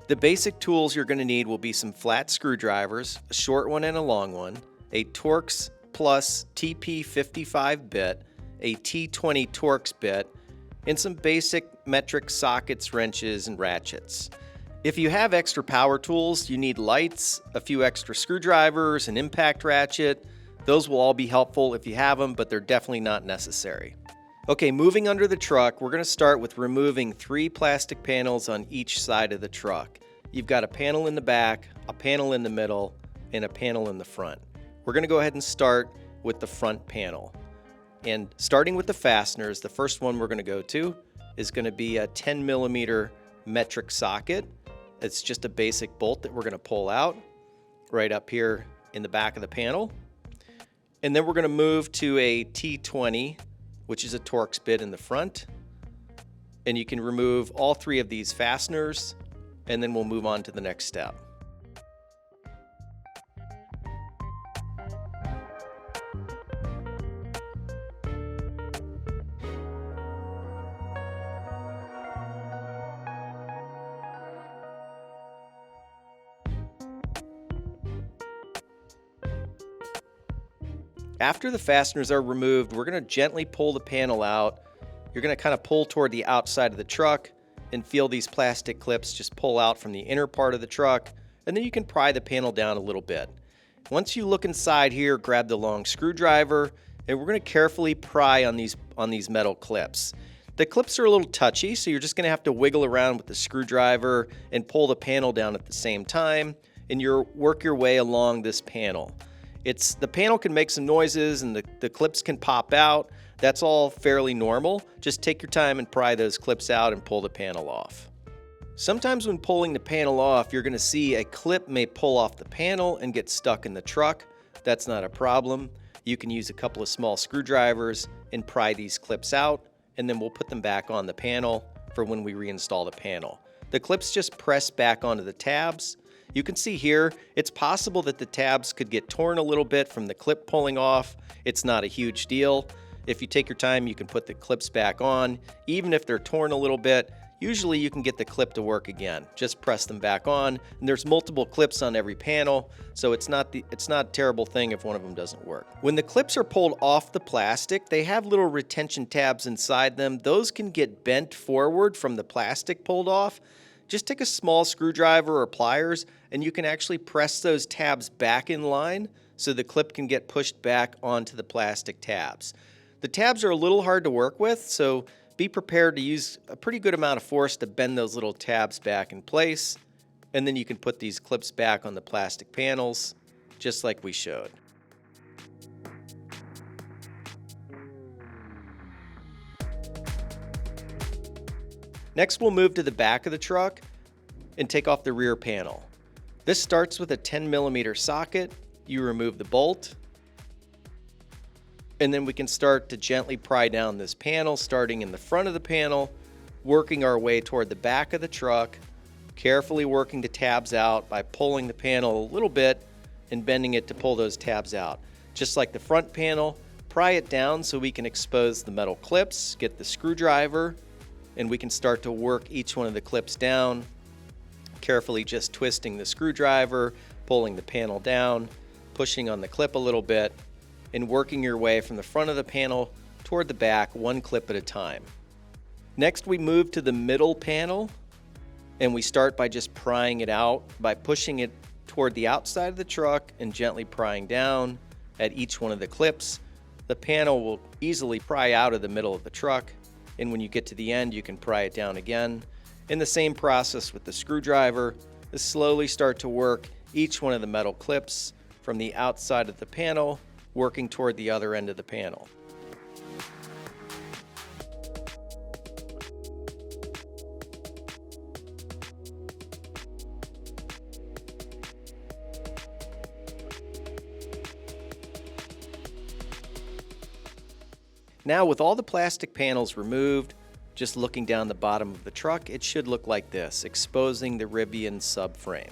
The basic tools you're going to need will be some flat screwdrivers, a short one and a long one, a Torx Plus TP55 bit, a T20 Torx bit, and some basic metric sockets, wrenches, and ratchets. If you have extra power tools, you need lights, a few extra screwdrivers, an impact ratchet. Those will all be helpful if you have them, but they're definitely not necessary. Okay, moving under the truck, we're going to start with removing 3 plastic panels on each side of the truck. You've got a panel in the back, a panel in the middle, and a panel in the front. We're going to go ahead and start with the front panel. And starting with the fasteners, the first one we're going to go to is going to be a 10 millimeter metric socket. It's just a basic bolt that we're going to pull out right up here in the back of the panel. And then we're going to move to a T20, which is a Torx bit in the front. And you can remove all 3 of these fasteners, and then we'll move on to the next step. After the fasteners are removed, we're going to gently pull the panel out. You're going to kind of pull toward the outside of the truck and feel these plastic clips just pull out from the inner part of the truck, and then you can pry the panel down a little bit. Once you look inside here, grab the long screwdriver, and we're going to carefully pry on these metal clips. The clips are a little touchy, so you're just going to have to wiggle around with the screwdriver and pull the panel down at the same time, and work your way along this panel. The panel can make some noises and the clips can pop out. That's all fairly normal. Just take your time and pry those clips out and pull the panel off. Sometimes when pulling the panel off, you're going to see a clip may pull off the panel and get stuck in the truck. That's not a problem. You can use a couple of small screwdrivers and pry these clips out, and then we'll put them back on the panel for when we reinstall the panel. The clips just press back onto the tabs. You can see here, it's possible that the tabs could get torn a little bit from the clip pulling off. It's not a huge deal. If you take your time, you can put the clips back on. Even if they're torn a little bit, usually you can get the clip to work again. Just press them back on. And there's multiple clips on every panel, so it's not a terrible thing if one of them doesn't work. When the clips are pulled off the plastic, they have little retention tabs inside them. Those can get bent forward from the plastic pulled off. Just take a small screwdriver or pliers and you can actually press those tabs back in line so the clip can get pushed back onto the plastic tabs. The tabs are a little hard to work with, so be prepared to use a pretty good amount of force to bend those little tabs back in place, and then you can put these clips back on the plastic panels just like we showed. Next, we'll move to the back of the truck and take off the rear panel. This starts with a 10 millimeter socket. You remove the bolt, and then we can start to gently pry down this panel, starting in the front of the panel, working our way toward the back of the truck, carefully working the tabs out by pulling the panel a little bit and bending it to pull those tabs out. Just like the front panel, pry it down so we can expose the metal clips, get the screwdriver, and we can start to work each one of the clips down, carefully just twisting the screwdriver, pulling the panel down, pushing on the clip a little bit, and working your way from the front of the panel toward the back, one clip at a time. Next, we move to the middle panel, and we start by just prying it out by pushing it toward the outside of the truck and gently prying down at each one of the clips. The panel will easily pry out of the middle of the truck, and when you get to the end, you can pry it down again. In the same process with the screwdriver, just slowly start to work each one of the metal clips from the outside of the panel, working toward the other end of the panel. Now, with all the plastic panels removed, just looking down the bottom of the truck, it should look like this, exposing the Rivian subframe.